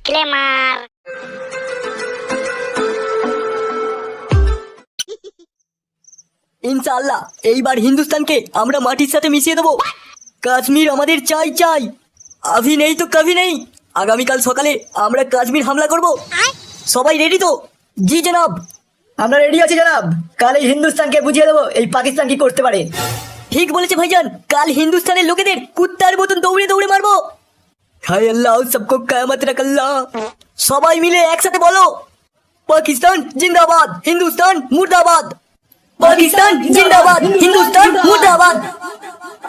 Disclaimer. ইনশাআল্লাহ এইবার হিন্দুস্তানকে আমরা মাটির সাথে মিশিয়ে দেবো। কাশ্মীর আমাদের চাই চাই, আভি নেই তো কভি নেই। আগামীকাল সকালে আমরা কাশ্মীর হামলা করব। সবাই রেডি তো? জি জনাব। আমরা রেডি আছি জনাব। কাল এই হিন্দুস্তানকে বুঝিয়ে দেবো এই পাকিস্তান কি করতে পারে। ঠিক বলেছে ভাইজান, কাল হিন্দুস্তানের লোকেদের কুত্তার মতন দৌড়ে দৌড়ে মারবো। হায় আল্লাহ সবকো কিয়ামত রাখ আল্লাহ। সবাই মিলে একসাথে বলো, পাকিস্তান জিন্দাবাদ, হিন্দুস্তান মুর্দাবাদ। পাকিস্তান জিন্দাবাদ, হিন্দুস্তান মুর্দাবাদ।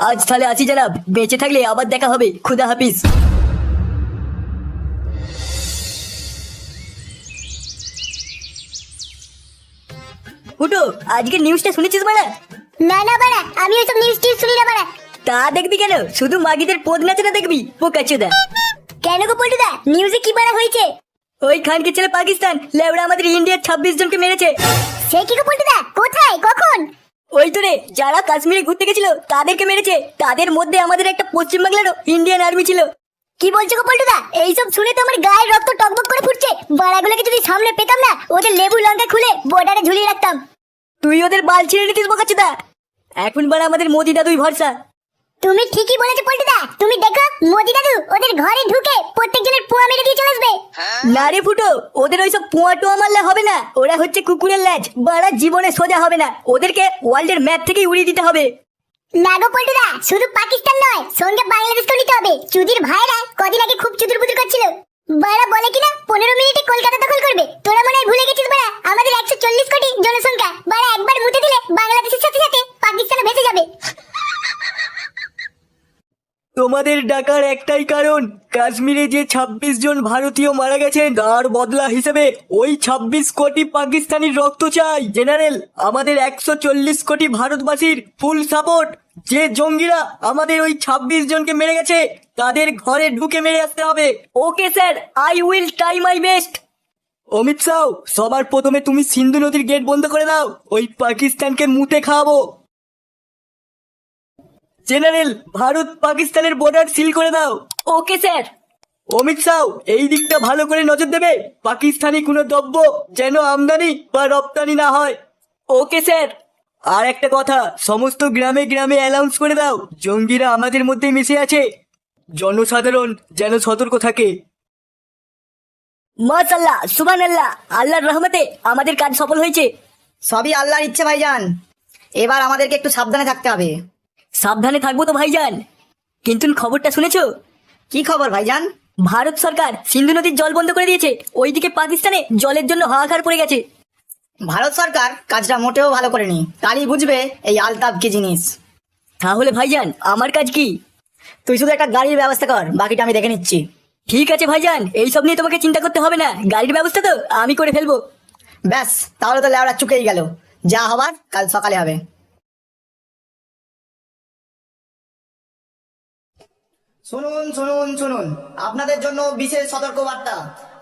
আজ তাহলে আছি জনাব, বেঁচে থাকলে আবার দেখা হবে। খুদা হাফিজ। উঠো, আজকে নিউজটা শুনেছিস বাড়া? না না বাড়া, আমি ওইসব নিউজ টিউজ শুনি না বাড়া। তা দেখবি কেন? শুধু মাগিদের পদ নাচনা দেখবি পোকাচোদা। কেন গো পল্টুদা, নিউজে কি বাড়া হয়েছে? ওই খানকে ছেলে পাকিস্তান লেবড়া আমাদের ইন্ডিয়ার 26 জনকে মেরেছে। সে কি গো পল্টুদা, কোথায় কখন? ওই তো রে, যারা কাশ্মীরে ঘুরতে গেছিল তাদেরকে মেরেছে। তাদের মধ্যে আমাদের একটা পশ্চিমবাংলারও ইন্ডিয়ান আর্মি ছিল। কি বলছো গো পল্টুদা? এইসব শুনে তো আমার গায়ের রক্ত টকবক করে ফুটছে। বাড়াগুলোকে যদি সামনে পেতাম না, ওদের লেবু লঙ্কা খুলে বর্ডারে ঝুলিয়ে রাখতাম। তুই ওদের বাল ছিঁড়ে নিতিস বোকাচোদা। এখন বাড়া আমাদের মোদি দাদুই ভরসা। তুমি ঠিকই বলেছো পল্টুদা। তুমি দেখো, মোদি দাদু ওদের ঘরে ঢুকে প্রত্যেকজনের পোয়া মেরে দিয়ে চলে আসবে। না রে ফুটো, ওদের ওইসব পোয়া টোয়া মারলে হবে না। ওরা হচ্ছে কুকুরের ল্যাজ, বাড়া জীবনে সোজা হবে না। ওদেরকে ওয়ার্ল্ডের ম্যাপ থেকেই উড়িয়ে দিতে হবে। না গো পল্টুদা, শুধু পাকিস্তান নয়, সঙ্গে বাংলাদেশকেও নিতে হবে। চুদির ভাইরা কদিন আগে খুব চুদুর বুদুর করছিল। বাড়া বলে কিনা 15 মিনিটে কলকাতা দখল করবে। তোরা মনে হয় ভুলে গেছিস বাড়া, আমাদের 140 কোটি জনসংখ্যা। বাড়া একবার মুতে দিলে বাংলাদেশের সাথে সাথে পাকিস্তানও ভেসে যাবে। তোমাদের ডাকার একটাই কারণ, কাশ্মীরে যে 26 জন ভারতীয় মারা গেছেন তার বদলা হিসেবে ওই 26 কোটি পাকিস্তানির রক্ত চাই। জেনারেল, আমাদের 140 কোটি ভারতবাসীর ফুল সাপোর্ট। যে জঙ্গিরা আমাদের ওই 26 জনকে মেরে গেছে তাদের ঘরে ঢুকে মেরে আসতে হবে। Okay sir, I will try my best. Amit Shah, সবার প্রথমে তুমি সিন্ধু নদীর গেট বন্ধ করে দাও। ওই পাকিস্তানকে মুতে খাওয়াবো। জেনারেল, ভারত পাকিস্তানের বর্ডার সিল করে দাও। Okay sir. অমিত শাহ, এই দিকটা ভালো করে নজর দেবে, পাকিস্তানি কোনো দ্রব্য যেন আমদানি বা রপ্তানি না হয়। Okay sir. আর একটা কথা, সমস্ত গ্রামে গ্রামে অ্যানাউন্স করে দাও জঙ্গিরা আমাদের মধ্যে মিশে আছে। জনসাধারণ যেন সতর্ক থাকে। মাশাআল্লাহ, সুবহানাল্লাহ, আল্লাহর রহমতে আমাদের কাজ সফল হয়েছে। সবই আল্লাহর ইচ্ছে ভাইজান। এবার আমাদেরকে একটু সাবধানে থাকতে হবে। সাবধানে থাকবো তো ভাইজান, কিন্তু খবরটা শুনেছো? কি খবর ভাইজান? ভারত সরকার সিন্ধু নদীর জল বন্ধ করে দিয়েছে। ওইদিকে পাকিস্তানে জলের জন্য হাহাকার পড়ে গেছে। ভারত সরকার কাজটা মোটেও ভালো করেনি। কালই বুঝবে এই আলতাব কি জিনিস। তাহলে ভাইজান আমার কাজ কি? তুই শুধু একটা গাড়ির ব্যবস্থা কর, বাকিটা আমি দেখে নিচ্ছি। ঠিক আছে ভাইজান, এইসব নিয়ে তোমাকে চিন্তা করতে হবে না। গাড়ির ব্যবস্থা তো আমি করে ফেলবো। ব্যাস, তাহলে তো লেওড়া চুকেই গেল। যা হবার কাল সকালে হবে। শুনুন শুনুন শুনুন, আপনাদের জন্য বিশেষ সতর্কবার্তা।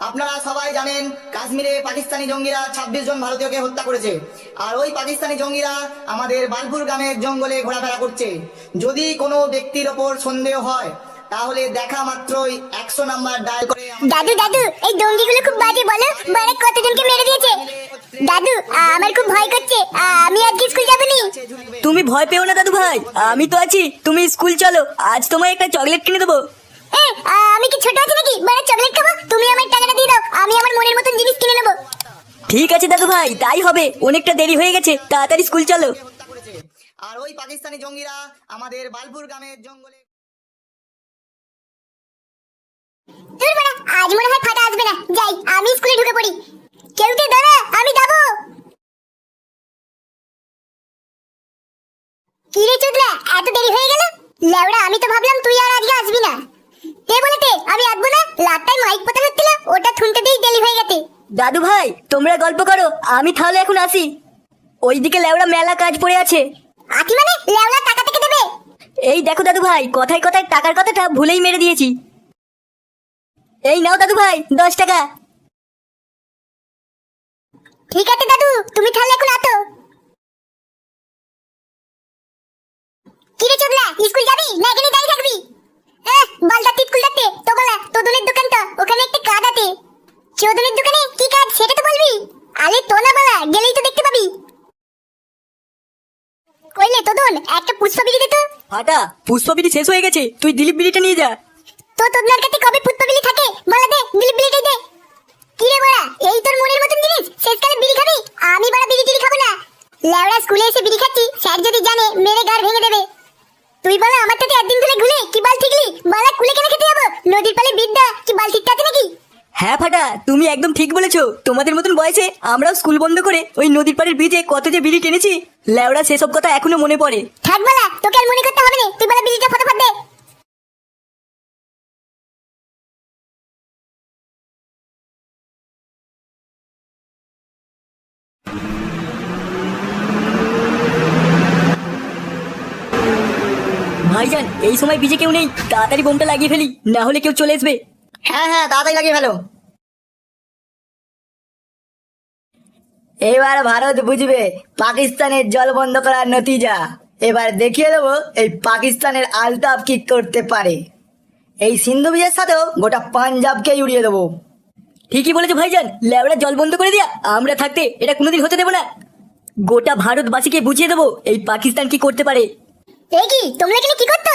আপনারা সবাই জানেন কাশ্মীরে পাকিস্তানি জঙ্গিরা 26 জন ভারতীয়কে হত্যা করেছে। আর ওই পাকিস্তানি জঙ্গিরা আমাদের বালপুর গ্রামের জঙ্গলে ঘোরাফেরা করছে। যদি কোনো ব্যক্তির ওপর সন্দেহ হয় তাহলে দেখা মাত্রই 100 নাম্বার ডায়াল করে। দাদু দাদু, এই জঙ্গিগুলো খুব বাজে, বলো বাড়া কতজনকে মেরে দিয়েছে। দাদু, আমার খুব ভয় করছে, আমি আজকে স্কুল যাবনি। তুমি ভয় পেও না দাদু ভাই, আমি তো আছি। তুমি স্কুল চলো, আজ তোমায় একটা চকলেট কিনে দেবো। আমি কি ছোট আছি নাকি বাড়া চকলেট খাবো? তুমি আমার টাকাটা দিয়ে দাও, আমি আমার মনের মতন জিনিস কিনে নেবো। ঠিক আছে দাদু ভাই, তাই হবে। অনেকটা দেরি হয়ে গেছে, তাড়াতাড়ি স্কুল চলো। আর ওই পাকিস্তানি জঙ্গিরা আমাদের বালপুর গ্রামের জঙ্গলে। দূর বাড়া, আজ মনে হয় ফাটা আসবে না। যাই, আমি স্কুলে ঢুকে পড়ি। কেউতে দাঁড়া, আমি যাবো। কি রে চুদলা, এত দেরি হয়ে গেল? লেওড়া, আমি তো ভাবলাম তুই আর আজকে আসবি না। তে বলেতে আমি আসবো না, লাটটায় মাইক পাতা হচ্ছিল, ওটা শুনতেই দেরি হয়ে গেছে। দাদু ভাই তোমরা গল্প করো, আমি তাহলে এখন আসি। ওইদিকে লেওড়া মেলা কাজ পড়ে আছে। আতি মানে লেওড়া টাকা থেকে দেবে? এই দেখো দাদু ভাই, কথায় কথায় টাকার কথাটা ভুলেই মেরে দিয়েছি। এই নাও দাদু ভাই 10 টাকা। ঠিক আছে দাদু, তুমি তাহলে এখন আতো। কি রে চুদলা, স্কুল যাবি না এখানে দাঁড়িয়ে থাকবি? বালটা স্কুল যাচ্ছে তো বলা, তোদনের দোকানটা ওখানে একটা কাজ আছে। চোদনের দোকানে কি কাজ সেটা তো বলবি। আলে তো না বাড়া, গেলেই তো দেখতে পাবি। কইলে তোদন একটা পুষ্পা বিড়ি দে তো। ফাটা, পুষ্পবিড়ি শেষ হয়ে গেছে, তুই দিলীপ বিড়িটা নিয়ে যা। তো তোদনার কাছে কবে পুষ্পা বিড়ি থাকে বলা দে, দিলীপ বিড়িটাই দে। কি রে বাড়া, এই তোর মনের মতন জিনিস শেষকালে বিড়ি খাবি? আমি বাড়া বিড়ি টিড়ি খাবো না। লেওড়া স্কুলে এসে বিড়ি খাচ্ছি, স্যার যদি জানে মেরে গাড় ভেঙে দেবে। তুই বলা আমার সাথে একদিন ধরে ঘুরে কি বাল ঠিকলি? বালা কুলে কেন খেতে যাবো? নদীর পালে বিদ্যা কি বাল ঠিকতে আছে নাকি? হ্যাঁ ফাটা, তুমি একদম ঠিক বলেছো। তোমাদের মতন বয়সে আমরাও স্কুল বন্ধ করে ওই নদীর পাড়ের ব্রিজে কত যে বিড়ি টেনেছি। লেওড়া সেসব কথা এখনো মনে পড়ে। থাক বালা, তোকে আর মনে করতে হবে না। তুই বালা বিড়িটা ফটাফট দে। ভাইজান, এই সময় ব্রিজে কেউ নেই, তাড়াতাড়ি বোমটা লাগিয়ে ফেলি, না হলে কেউ চলে আসবে। হ্যাঁ হ্যাঁ, তাড়াতাড়ি লাগিয়ে ফেলো। এবার ভারত বুঝবে পাকিস্তানের জল বন্ধ করার নতিজা। এবার দেখিয়ে দেবো এই পাকিস্তানের আলতাফ কি করতে পারে। এই সিন্ধু বীজের সাথেও গোটা পাঞ্জাবকে উড়িয়ে দেবো। ঠিকই বলেছো ভাইজান, লেওড়া জল বন্ধ করে দিয়া আমরা থাকতে এটা কোনোদিন হতে দেবো না। গোটা ভারতবাসীকে বুঝিয়ে দেবো এই পাকিস্তান কি করতে পারে। এ কি তোমরা এখানে কি করছো?